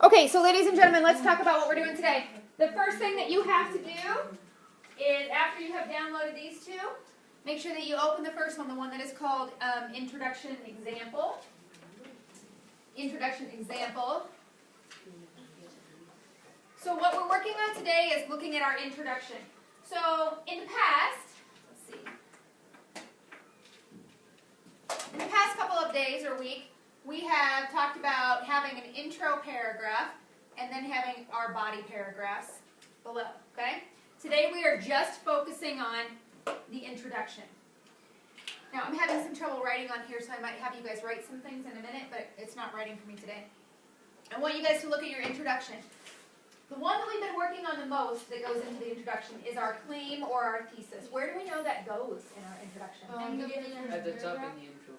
Okay, so ladies and gentlemen, let's talk about what we're doing today. The first thing that you have to do is, after you have downloaded these two, make sure that you open the first one, the one that is called Introduction Example. Introduction Example. So what we're working on today is looking at our introduction. So in the past, let's see, in the past couple of days or week, we have talked about having an intro paragraph and then having our body paragraphs below, okay? Today we are just focusing on the introduction. Now I'm having some trouble writing on here, so I might have you guys write some things in a minute, but it's not writing for me today. I want you guys to look at your introduction. The one that we've been working on the most that goes into the introduction is our claim or our thesis. Where do we know that goes in our introduction? At the top in the intro.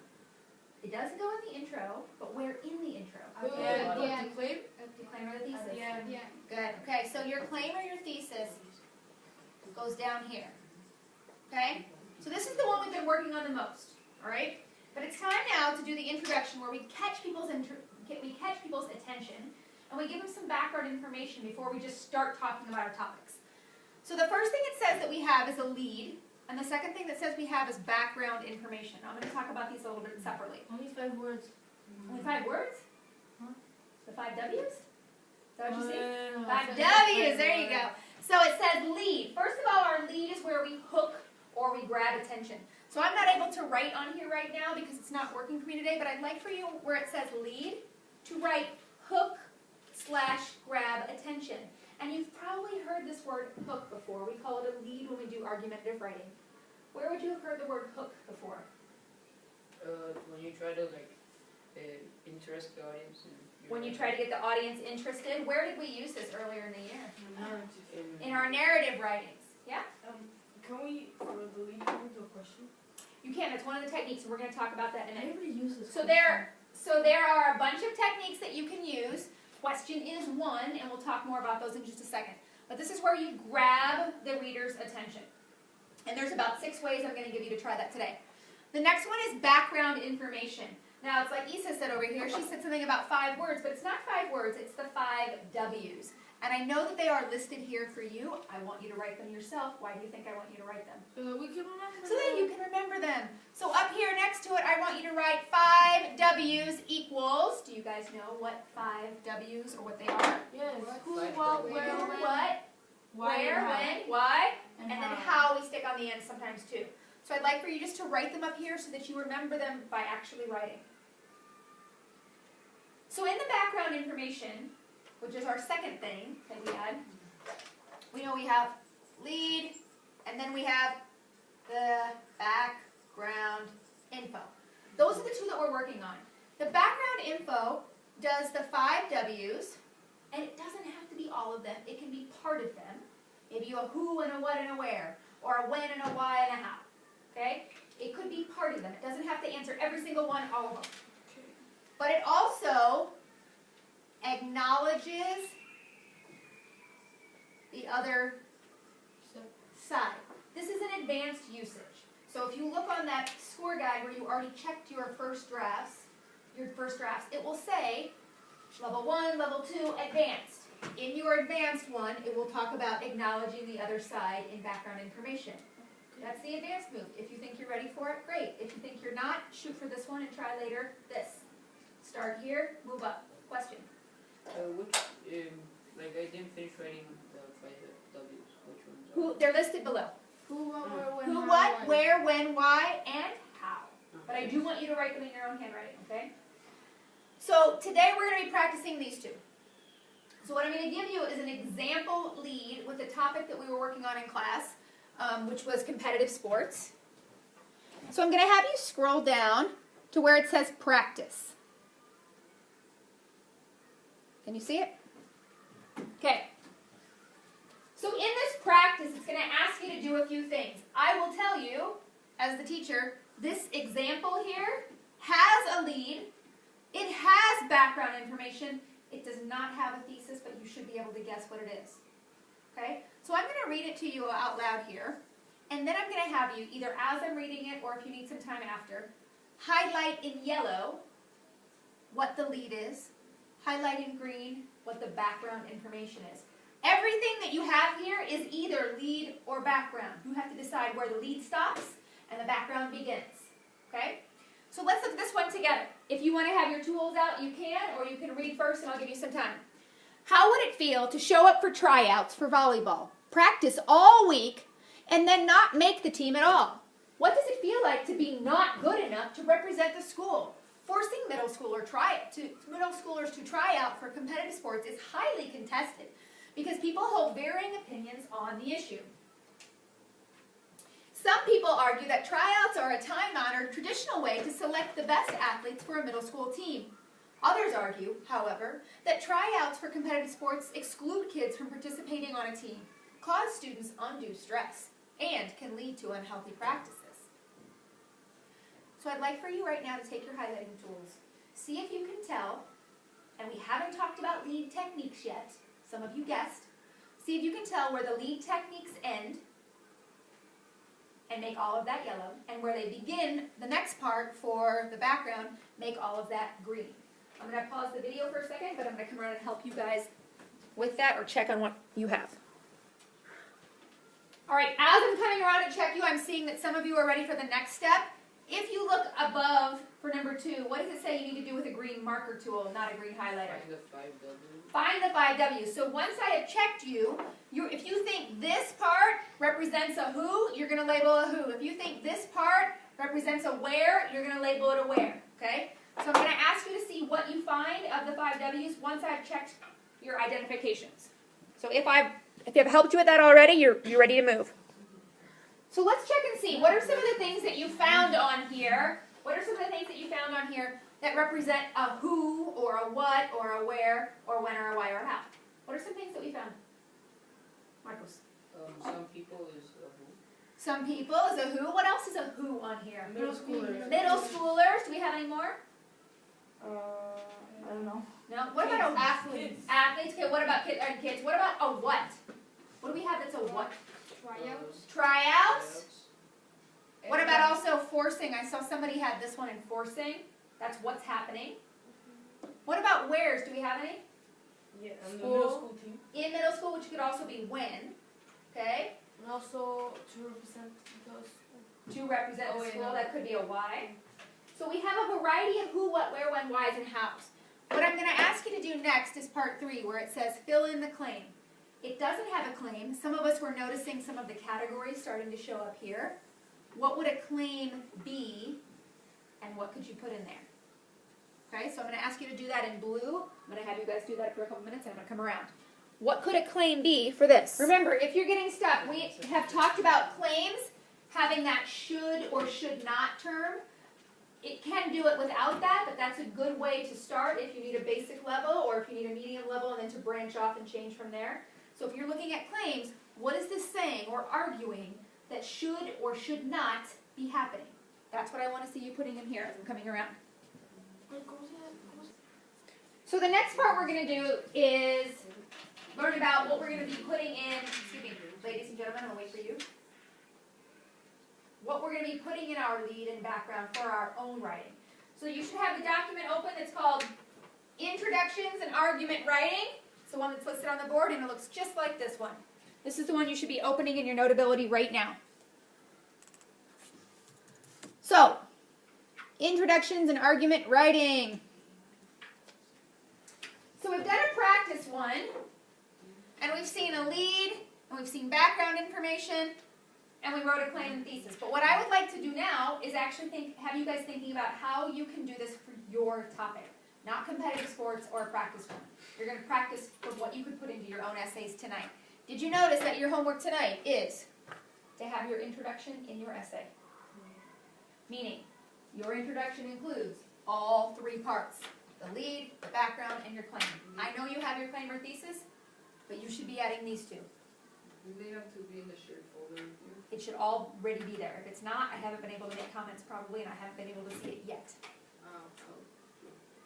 It doesn't go in the intro, but where in the intro? The claim? The claim or the thesis? Yeah. Good. Okay, so your claim or your thesis goes down here. Okay? So this is the one we've been working on the most. All right? But it's time now to do the introduction where we catch people's attention and we give them some background information before we just start talking about our topics. So the first thing it says that we have is a lead. And the second thing that says we have is background information. I'm going to talk about these a little bit separately. Only 5 words. Only 5 words? Huh? The 5 W's? Is that what you see? No, 5 W's, there you go. So it says lead. First of all, our lead is where we hook or we grab attention. So I'm not able to write on here right now because it's not working for me today, but I'd like for you, where it says lead, to write hook/grab attention. And you've probably heard this word hook before. We call it a lead when we do argumentative writing. Where would you have heard the word hook before? When you try to interest the audience. When you try to get the audience interested. Where did we use this earlier in the year? In In our narrative writings. Yeah? Can we delete into a question? You can. It's one of the techniques, and we're going to talk about that in a minute. Everybody uses So there are a bunch of techniques that you can use. Question is one, and we'll talk more about those in just a second. But this is where you grab the reader's attention. And there's about 6 ways I'm going to give you to try that today. The next one is background information. Now, it's like Issa said over here. She said something about 5 words, but it's not 5 words. It's the 5 W's. And I know that they are listed here for you. I want you to write them yourself. Why do you think I want you to write them? We can remember. So that you can remember them. So up here next to it, I want you to write 5 W's equals. Do you guys know what 5 W's or what they are? Yes. Who, what, Who, where, what, where, when, why, and then how we stick on the end sometimes too. So I'd like for you just to write them up here so that you remember them by actually writing. So in the background information, which is our second thing that we had, we know we have lead, and then we have the background info. Those are the 2 that we're working on. The background info does the 5 W's, and it doesn't have to be all of them. It can be part of them. Maybe a who and a what and a where, or a when and a why and a how. Okay? It could be part of them. It doesn't have to answer every single one, all of them. But it also acknowledges the other side. This is an advanced usage. So if you look on that score guide where you already checked your first drafts, it will say level 1, level 2, advanced. In your advanced one, it will talk about acknowledging the other side in background information. That's the advanced move. If you think you're ready for it, great. If you think you're not, shoot for this one and try later this. Start here, move up. Question? I didn't finish writing the 5 W's. Which ones? They're listed below. Who, what, where, when, Who, how, what, why. where, when, why, and how. But I do want you to write them in your own handwriting, okay? So today we're going to be practicing these 2. So what I'm going to give you is an example lead with the topic that we were working on in class, which was competitive sports. So I'm going to have you scroll down to where it says practice. Can you see it? Okay. So in this practice, it's going to ask you to do a few things. I will tell you, as the teacher, this example here has a lead. It has background information. It does not have a thesis, but you should be able to guess what it is. Okay? So I'm going to read it to you out loud here, and then I'm going to have you, either as I'm reading it or if you need some time after, highlight in yellow what the lead is, highlight in green what the background information is. Everything that you have here is either lead or background. You have to decide where the lead stops and the background begins. Okay? So let's look at this one together. If you want to have your tools out, you can, or you can read first and I'll give you some time. How would it feel to show up for tryouts for volleyball, practice all week, and then not make the team at all? What does it feel like to be not good enough to represent the school? Forcing middle schoolers to try out for competitive sports is highly contested because people hold varying opinions on the issue. Some people argue that tryouts are a time-honored, traditional way to select the best athletes for a middle school team. Others argue, however, that tryouts for competitive sports exclude kids from participating on a team, cause students undue stress, and can lead to unhealthy practices. So I'd like for you right now to take your highlighting tools. See if you can tell, and we haven't talked about lead techniques yet, some of you guessed. See if you can tell where the lead techniques end, and make all of that yellow, and where they begin, the next part for the background, make all of that green. I'm going to pause the video for a second, but I'm going to come around and help you guys with that or check on what you have. All right, as I'm coming around and check you, I'm seeing that some of you are ready for the next step. If you look above for number 2, what does it say you need to do with a green marker tool, not a green highlighter? Find the 5W. Find the 5Ws. So once I have checked you, if you think this part represents a who, you're going to label a who. If you think this part represents a where, you're going to label it a where. Okay? So I'm going to ask you to see what you find of the 5Ws once I've checked your identifications. So if I've helped you with that already, you're ready to move. So let's check and see. What are some of the things that you found on here? What are some of the things that you found on here that represent a who or a what or a where or when or a why or a how? What are some things that we found? Marcos. Some people is a who. Some people is a who. What else is a who on here? Middle schoolers. Middle schoolers. Do we have any more? I don't know. No. What about Athletes. athletes? Okay. What about kids? What about a what? What do we have that's a what? Tryouts. Tryouts. And What about also forcing? I saw somebody had this one in forcing. That's what's happening. What about wheres? Do we have any? Yeah, and the School. middle school team. In middle school, which could also be when. Okay? And also to represent the school. To represent Oh, the wait, school, no. that could be a why. So we have a variety of who, what, where, when, whys, and hows. What I'm going to ask you to do next is part 3, where it says fill in the claim. It doesn't have a claim. Some of us were noticing some of the categories starting to show up here. What would a claim be, and what could you put in there? Okay, so I'm going to ask you to do that in blue. I'm going to have you guys do that for a couple minutes, and I'm going to come around. What could a claim be for this? Remember, if you're getting stuck, we have talked about claims having that should or should not term. It can do it without that, but that's a good way to start if you need a basic level or if you need a medium level and then to branch off and change from there. So if you're looking at claims, what is this saying or arguing that should or should not be happening? That's what I want to see you putting in here as I'm coming around. So the next part we're going to do is learn about what we're going to be putting in, excuse me, ladies and gentlemen, I'll wait for you. What we're going to be putting in our lead and background for our own writing. So you should have the document open that's called Introductions and Argument Writing. It's the one that's listed on the board, and it looks just like this one. This is the one you should be opening in your Notability right now. So, Introductions and Argument Writing. So we've done a practice one, and we've seen a lead, and we've seen background information, and we wrote a claim and thesis. But what I would like to do now is actually have you guys thinking about how you can do this for your topic, not competitive sports or a practice one. You're going to practice for what you could put into your own essays tonight. Did you notice that your homework tonight is to have your introduction in your essay? Meaning, your introduction includes all 3 parts. The lead, the background, and your claim. I know you have your claim or thesis, but you should be adding these 2. Do they have to be in the shared folder with you? It should already be there. If it's not, I haven't been able to make comments probably, and I haven't been able to see it yet.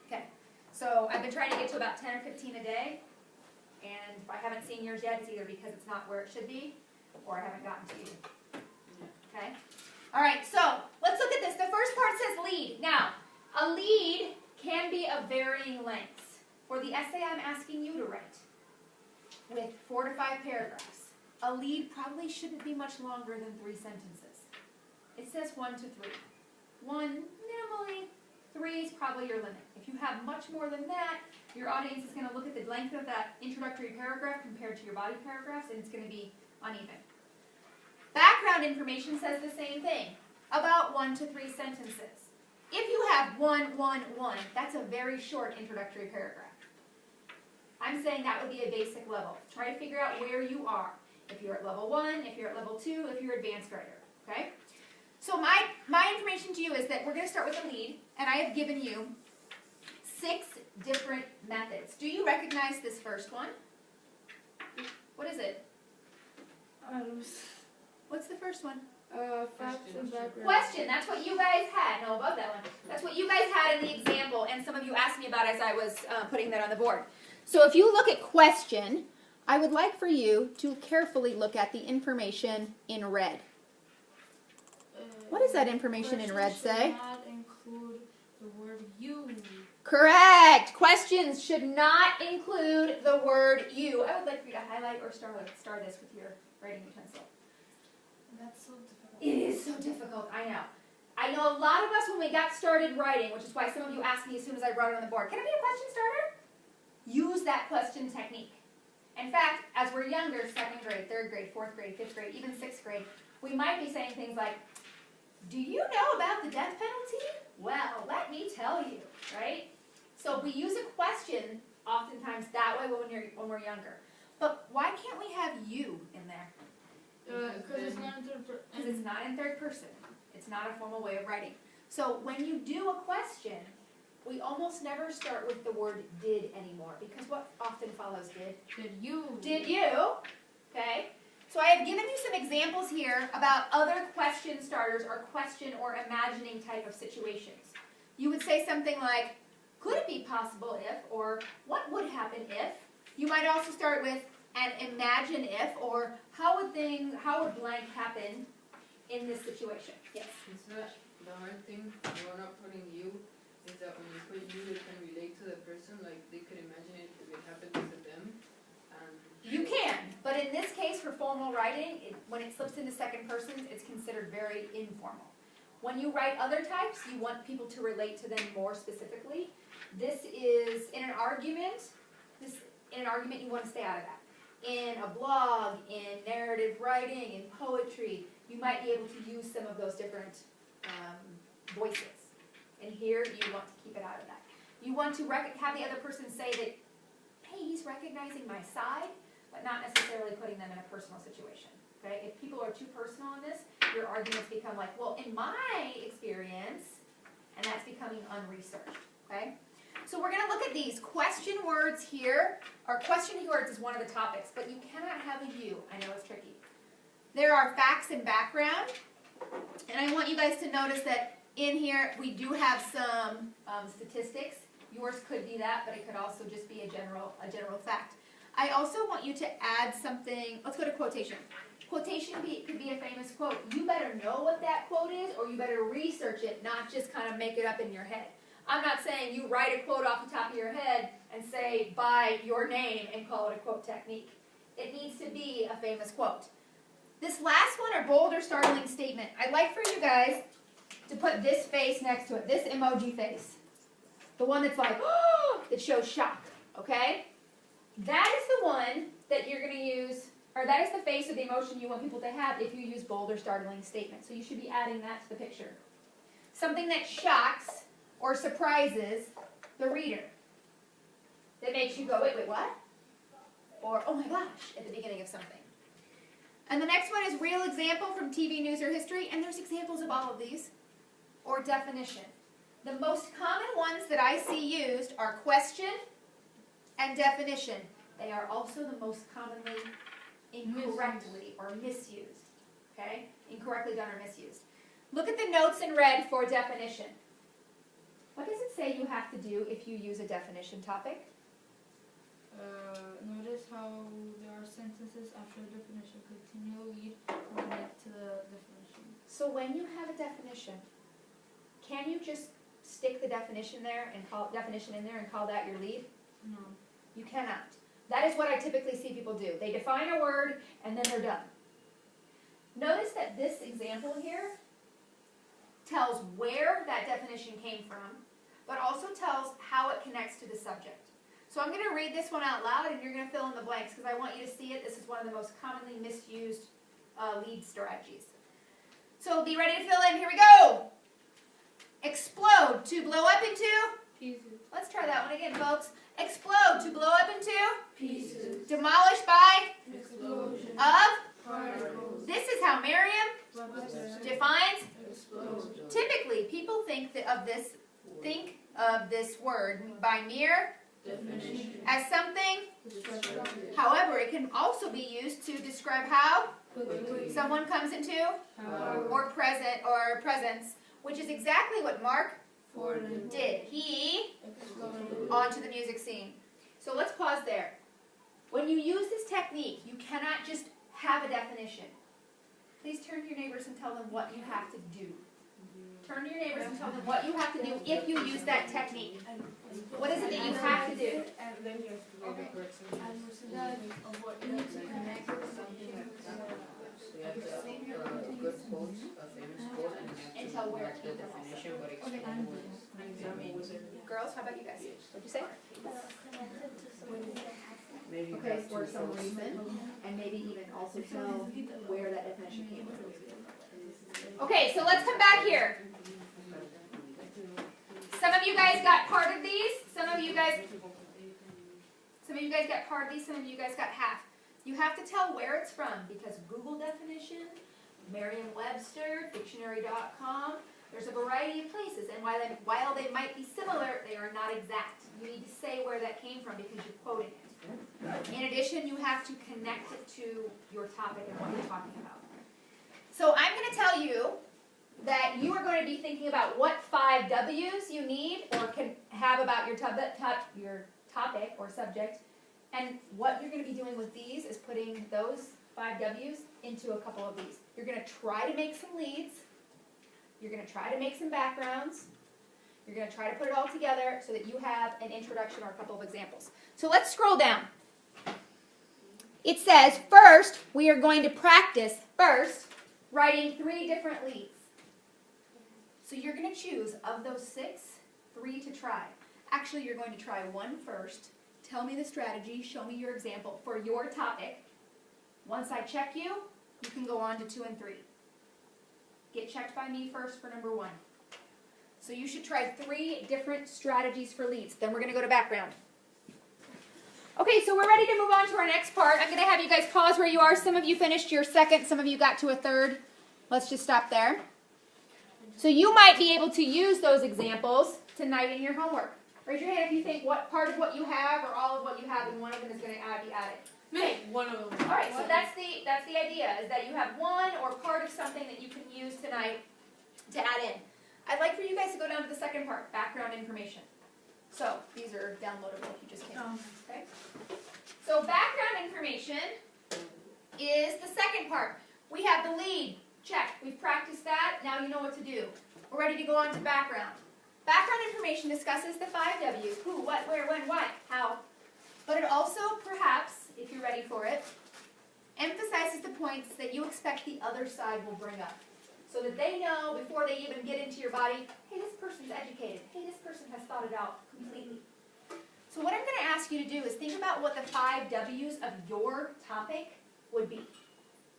Okay, so I've been trying to get to about 10 or 15 a day, and if I haven't seen yours yet, it's either because it's not where it should be, or I haven't gotten to you. Okay? All right, so let's look at this. The first part says lead. Now, a lead can be of varying lengths. For the essay I'm asking you to write, with 4 to 5 paragraphs, a lead probably shouldn't be much longer than 3 sentences. It says 1 to 3. 1, minimally, 3 is probably your limit. If you have much more than that, your audience is going to look at the length of that introductory paragraph compared to your body paragraphs, and it's going to be uneven. Background information says the same thing, about 1 to 3 sentences. If you have 1, 1, 1, that's a very short introductory paragraph. I'm saying that would be a basic level. Try to figure out where you are. If you're at level 1, if you're at level 2, if you're advanced writer, okay? So my information to you is that we're going to start with the lead, and I have given you 6 different methods. Do you recognize this first one? What is it? What's the first one? Facts and background. Question, that's what you guys had. No, above that one. That's what you guys had in the example, and some of you asked me about as I was putting that on the board. So if you look at question, I would like for you to carefully look at the information in red. What does that information in red say? Should not include the word you. Correct. Questions should not include the word you. I would like for you to highlight or star this with your writing utensil. That's so difficult. It is so difficult, I know. I know a lot of us when we got started writing, which is why some of you asked me as soon as I brought it on the board, can it be a question starter? Use that question technique. In fact, as we're younger, 2nd grade, 3rd grade, 4th grade, 5th grade, even 6th grade, we might be saying things like, do you know about the death penalty? Well, let me tell you, right? So we use a question oftentimes that way when we're younger. But why can't we have you in there? Because it's not in third person. Because it's not in 3rd person. It's not a formal way of writing. So when you do a question, we almost never start with the word did anymore, because what often follows did? Did you? Did you? Okay. So I have given you some examples here about other question starters or question or imagining type of situations. You would say something like, could it be possible if, or what would happen if? You might also start with an imagine if, or how would blank happen in this situation? Yes. It's not the hard thing, we're not putting you, is that when you put you, it can relate to the person, like they could imagine it if it happened to them. You can, but in this case for formal writing, when it slips into 2nd person, it's considered very informal. When you write other types, you want people to relate to them more specifically. This is in an argument, you want to stay out of that. In a blog, in narrative writing, in poetry, you might be able to use some of those different voices. And here, you want to keep it out of that. You want to have the other person say that, hey, he's recognizing my side, but not necessarily putting them in a personal situation. Okay? If people are too personal in this, your arguments become like, well, in my experience, and that's becoming unresearched. Okay? So we're going to look at these question words here. Or question words is one of the topics, but you cannot have a you. I know it's tricky. There are facts and background, and I want you guys to notice that in here we do have some statistics. Yours could be that, but it could also just be a general fact. I also want you to add something. Let's go to quotation. Quotation could be a famous quote. You better know what that quote is, or you better research it, not just kind of make it up in your head. I'm not saying you write a quote off the top of your head and say by your name and call it a quote technique. It needs to be a famous quote. This last one, or bold or startling statement, I'd like for you guys to put this face next to it, this emoji face. The one that's like, oh, that shows shock, okay? That is the one that you're going to use, or that is the face or the emotion you want people to have if you use bold or startling statement. So you should be adding that to the picture. Something that shocks or surprises the reader. That makes you go, wait, what? Or, oh my gosh, at the beginning of something. And the next one is real example from TV, news, or history, and there's examples of all of these. Or definition. The most common ones that I see used are question and definition. They are also the most commonly incorrectly or misused. Okay? Incorrectly done or misused. Look at the notes in red for definition. What does it say you have to do if you use a definition topic? Notice how there are sentences after the definition. Continue lead or connect to the definition. So when you have a definition, can you just stick the definition there and call definition in there and call that your lead? No. You cannot. That is what I typically see people do. They define a word and then they're done. Notice that this example here tells where that definition came from, but also tells how it connects to the subject. So I'm going to read this one out loud and you're going to fill in the blanks because I want you to see it. This is one of the most commonly misused lead strategies. So be ready to fill in. Here we go. Explode, to blow up into. Pieces. Let's try that one again, folks. Explode, to blow up into. Pieces. Demolish by. Explosion. Of. Particles. This is how Merriam Webster. defines. Explosion. Typically, people think of this word by mere Definition. as something. Destructive. However, it can also be used to describe how Quickly. someone comes into Power. or presence, which is exactly what Mark Forden. did. He Exploded. onto the music scene. So let's pause there. When you use this technique, you cannot just have a definition. Please turn to your neighbors and tell them what you have to do. Turn to your neighbors and tell them what you have to do if you use that technique. What is it that you have to do? Good quotes, a famous quote, and And tell where it came the from. definition, but explain Girls, how about you guys? What'd you say? maybe Okay, that's for too some close. reason, and maybe even also tell where that definition came from. Okay, so let's come back here. Some of you guys got part of these. Some of you guys got part of these. Some of you guys got half. You have to tell where it's from because Google definition, Merriam-Webster, dictionary.com, there's a variety of places, and while they might be similar, they are not exact. You need to say where that came from because you're quoting it. In addition, you have to connect it to your topic and what you're talking about. So I'm going to tell you that you are going to be thinking about what 5 W's you need or can have about your topic or subject, and what you're going to be doing with these is putting those 5 W's into a couple of these. You're going to try to make some leads. You're going to try to make some backgrounds. You're going to try to put it all together so that you have an introduction or a couple of examples. So let's scroll down. It says, first, we are going to practice writing 3 different leads. So you're going to choose, of those 6, 3 to try. Actually, you're going to try 1 first. Tell me the strategy, show me your example for your topic. Once I check you, you can go on to 2 and 3. Get checked by me first for number 1. So you should try 3 different strategies for leads. Then we're going to go to background. Okay, so we're ready to move on to our next part. I'm going to have you guys pause where you are. Some of you finished your second, some of you got to a third. Let's just stop there. So you might be able to use those examples tonight in your homework. Raise your hand if you think what part of what you have or all of what you have and one of them is going to be added. Me, one of them. All right, so that's the idea, is that you have one or part of something that you can use tonight to add in. I'd like for you guys to go down to the second part, background information. So these are downloadable if you just came. Okay. So background information is the second part. We have the lead. Check. We've practiced that. Now you know what to do. We're ready to go on to background. Background information discusses the 5 W's. Who, what, where, when, why, how. But it also, perhaps, if you're ready for it, emphasizes the points that you expect the other side will bring up. So that they know before they even get into your body, hey, this person's educated. Hey, this person has thought it out completely. So what I'm going to ask you to do is think about what the 5 W's of your topic would be.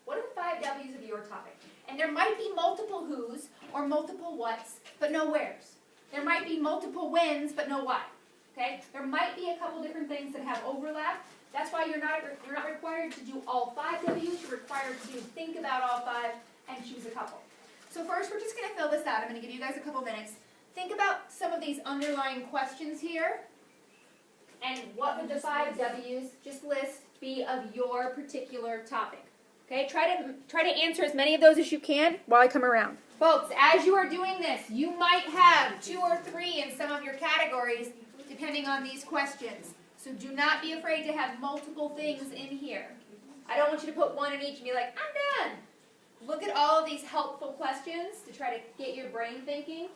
What are the 5 W's of your topic? And there might be multiple who's or multiple what's, but no where's. There might be multiple when's, but no why. Okay? There might be a couple different things that have overlap. That's why you're not required to do all 5 W's. You're required to think about all 5 and choose a couple. So first, we're just going to fill this out. I'm going to give you guys a couple minutes. Think about some of these underlying questions here. And what would the 5 W's, just list, be of your particular topic? Okay, try to answer as many of those as you can while I come around. Folks, as you are doing this, you might have 2 or 3 in some of your categories, depending on these questions. So do not be afraid to have multiple things in here. I don't want you to put 1 in each and be like, I'm done. Look at all of these helpful questions to try to get your brain thinking.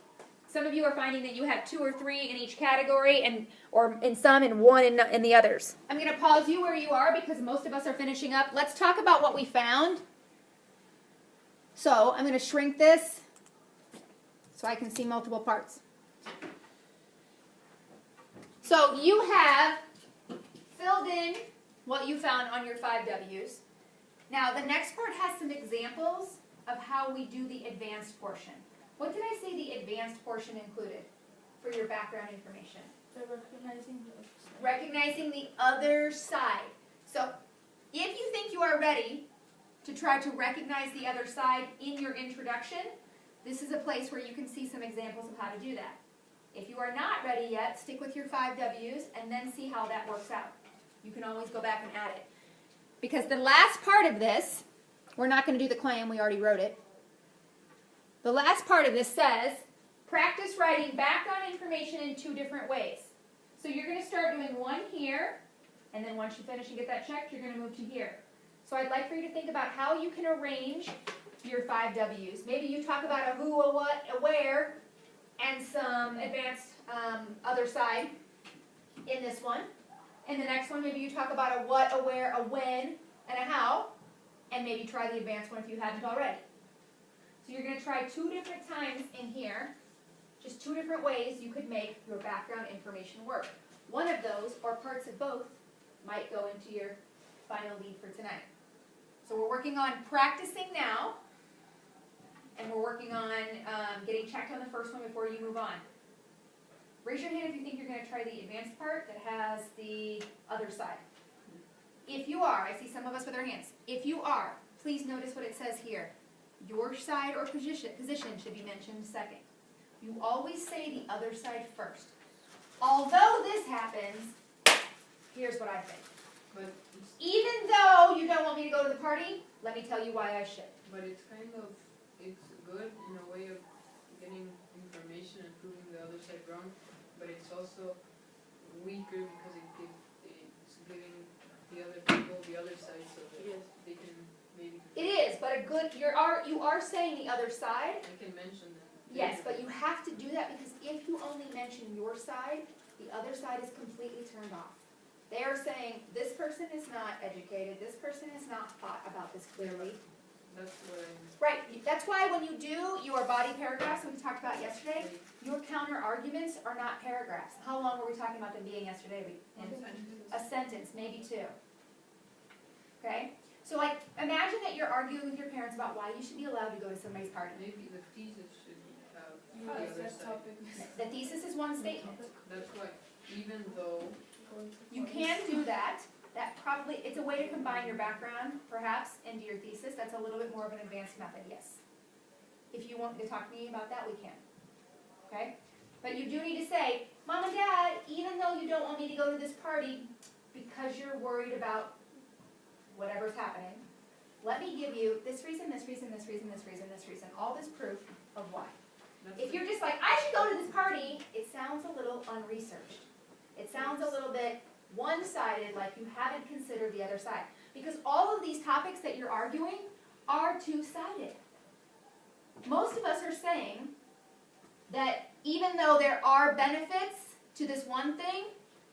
Some of you are finding that you have 2 or 3 in each category, and or in some and 1 in the others. I'm going to pause you where you are because most of us are finishing up. Let's talk about what we found. So I'm going to shrink this so I can see multiple parts. So you have filled in what you found on your 5 W's. Now the next part has some examples of how we do the advanced portion. What did I say the advanced portion included for your background information? The recognizing the other side. Recognizing the other side. So if you think you are ready to try to recognize the other side in your introduction, this is a place where you can see some examples of how to do that. If you are not ready yet, stick with your 5 W's and then see how that works out. You can always go back and add it. Because the last part of this, we're not going to do the clam, we already wrote it. The last part of this says, practice writing background information in 2 different ways. So you're going to start doing one here, and then once you finish and get that checked, you're going to move to here. So I'd like for you to think about how you can arrange your 5 W's. Maybe you talk about a who, a what, a where, and some advanced other side in this one. In the next one, maybe you talk about a what, a where, a when, and a how, and maybe try the advanced one if you hadn't already. So you're going to try 2 different times in here, just 2 different ways you could make your background information work. One of those, or parts of both, might go into your final lead for tonight. So we're working on practicing now, and we're working on getting checked on the first one before you move on. Raise your hand if you think you're going to try the advanced part that has the other side. If you are, I see some of us with our hands. If you are, please notice what it says here. Your side or position should be mentioned second. You always say the other side first. Although this happens, here's what I think. But Even though you don't want me to go to the party, let me tell you why I should. it's kind of, it's good in a way of getting information and proving the other side wrong, but it's also weaker because it's giving the other people the other side so that they can maybe. It is, but you are saying the other side. I can mention them. Yes, but you have to do that because if you only mention your side, the other side is completely turned off. They are saying, this person is not educated, this person has not thought about this clearly. That's what Right, that's why when you do your body paragraphs that we talked about yesterday, your counter arguments are not paragraphs. How long were we talking about them being yesterday? A sentence, maybe 2. Okay? So like, imagine that you're arguing with your parents about why you should be allowed to go to somebody's party. maybe the thesis should have the other side. The thesis is one statement. That's why, even though You can do that. That probably, it's a way to combine your background, perhaps, into your thesis. That's a little bit more of an advanced method, yes. If you want to talk to me about that, we can. Okay? But you do need to say, Mom and Dad, even though you don't want me to go to this party because you're worried about whatever's happening, let me give you this reason, this reason, this reason, this reason, this reason, all this proof of why. If you're just like, I should go to this party, it sounds a little unresearched. It sounds a little bit one-sided, like you haven't considered the other side. Because all of these topics that you're arguing are two-sided. Most of us are saying that even though there are benefits to this one thing,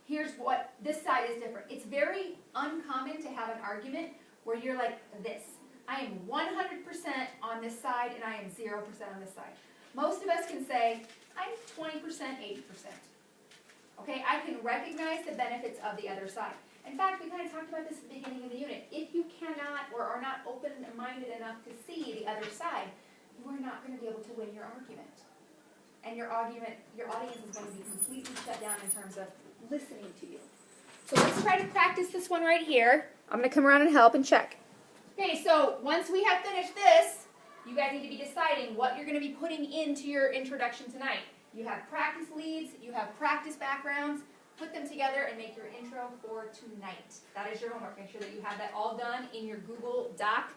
here's what, this side is different. It's very uncommon to have an argument where you're like this. I am 100% on this side and I am 0% on this side. Most of us can say, I'm 20%, 80%. Okay, I can recognize the benefits of the other side. In fact, we kind of talked about this at the beginning of the unit. If you cannot or are not open-minded enough to see the other side, you are not going to be able to win your argument. And your audience is going to be completely shut down in terms of listening to you. So let's try to practice this one right here. I'm going to come around and help and check. Okay, so once we have finished this, you guys need to be deciding what you're going to be putting into your introduction tonight. You have practice leads, you have practice backgrounds. Put them together and make your intro for tonight. That is your homework. Make sure that you have that all done in your Google Doc